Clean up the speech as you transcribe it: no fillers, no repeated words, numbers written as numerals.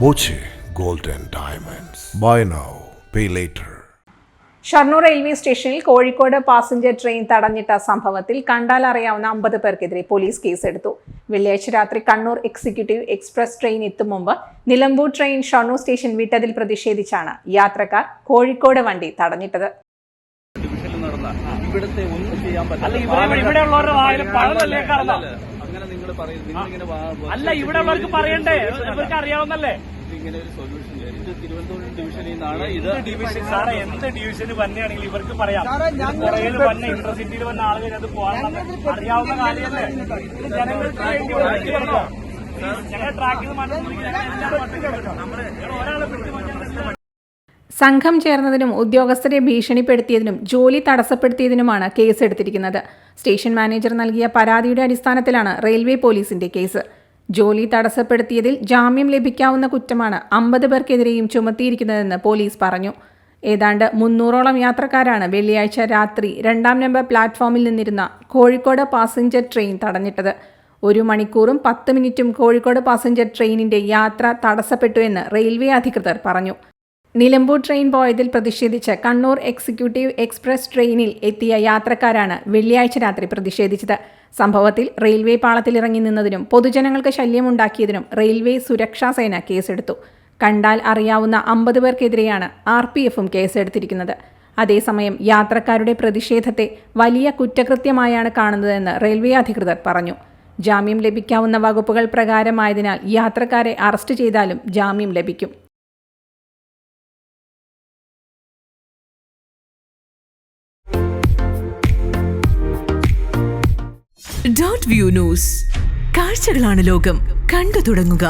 Boche Gold and Diamonds. Buy now, pay later. Shoranur railway സ്റ്റേഷനിൽ Kozhikode passenger train തടഞ്ഞിട്ട സംഭവത്തിൽ കണ്ടാലറിയാവുന്ന 50 പേർക്കെതിരെ police കേസെടുത്തു. വെള്ളിയാഴ്ച രാത്രി കണ്ണൂർ എക്സിക്യൂട്ടീവ് എക്സ്പ്രസ് ട്രെയിൻ എത്തും മുമ്പ് നിലമ്പൂർ ട്രെയിൻ ഷൊർണൂർ സ്റ്റേഷൻ വിട്ടതിൽ പ്രതിഷേധിച്ചാണ് യാത്രക്കാർ കോഴിക്കോട് വണ്ടി തടഞ്ഞിട്ടത്. ഇങ്ങനെ ഒരു സൊല്യൂഷൻ ഇത് തിരുവനന്തപുരം ഡിവിഷനിൽ നിന്നാണ് ഇത് ഡിവിഷൻ സാറേ എന്ത് ഡിവിഷന് വന്നെയാണെങ്കിൽ ഇവർക്ക് പറയാം. പുറകിൽ വന്ന ഇന്റർസിറ്റിയിൽ വന്ന ആളുകൾ അത് പോകാൻ അറിയാവുന്ന കാര്യമല്ലേ. ജനങ്ങൾക്ക് വേണ്ടി ഞങ്ങൾ ട്രാക്ക് ചെയ്ത് ഒരാളെ പിടിച്ചു. സംഘം ചേർന്നതിനും ഉദ്യോഗസ്ഥരെ ഭീഷണിപ്പെടുത്തിയതിനും ജോലി തടസ്സപ്പെടുത്തിയതിനുമാണ് കേസെടുത്തിരിക്കുന്നത്. സ്റ്റേഷൻ മാനേജർ നൽകിയ പരാതിയുടെ അടിസ്ഥാനത്തിലാണ് റെയിൽവേ പോലീസിന്റെ കേസ്. ജോലി തടസ്സപ്പെടുത്തിയതിൽ ജാമ്യം ലഭിക്കാവുന്ന കുറ്റമാണ് 50 പേർക്കെതിരെയും ചുമത്തിയിരിക്കുന്നതെന്ന് പോലീസ് പറഞ്ഞു. ഏതാണ്ട് 300ഓളം യാത്രക്കാരാണ് വെള്ളിയാഴ്ച രാത്രി 2ാം നമ്പർ പ്ലാറ്റ്ഫോമിൽ നിന്നിരുന്ന കോഴിക്കോട് പാസഞ്ചർ ട്രെയിൻ തടഞ്ഞിട്ടത്. 1 മണിക്കൂറും 10 മിനിറ്റും കോഴിക്കോട് പാസഞ്ചർ ട്രെയിനിന്റെ യാത്ര തടസ്സപ്പെട്ടു എന്ന് റെയിൽവേ അധികൃതർ പറഞ്ഞു. നിലമ്പൂർ ട്രെയിൻ പോയതിൽ പ്രതിഷേധിച്ച് കണ്ണൂർ എക്സിക്യൂട്ടീവ് എക്സ്പ്രസ് ട്രെയിനിൽ എത്തിയ യാത്രക്കാരാണ് വെള്ളിയാഴ്ച രാത്രി പ്രതിഷേധിച്ചത്. സംഭവത്തിൽ റെയിൽവേ പാളത്തിലിറങ്ങി നിന്നതിനും പൊതുജനങ്ങൾക്ക് ശല്യമുണ്ടാക്കിയതിനും റെയിൽവേ സുരക്ഷാ സേന കേസെടുത്തു. കണ്ടാൽ അറിയാവുന്ന 50 പേർക്കെതിരെയാണ് RPFും കേസെടുത്തിരിക്കുന്നത്. അതേസമയം യാത്രക്കാരുടെ പ്രതിഷേധത്തെ വലിയ കുറ്റകൃത്യമായാണ് കാണുന്നതെന്ന് റെയിൽവേ അധികൃതർ പറഞ്ഞു. ജാമ്യം ലഭിക്കാവുന്ന വകുപ്പുകൾ പ്രകാരമായതിനാൽ യാത്രക്കാരെ അറസ്റ്റ് ചെയ്താലും ജാമ്യം ലഭിക്കും. .view news. കാഴ്ചകളാണ് ലോകം. കണ്ടു തുടങ്ങുക.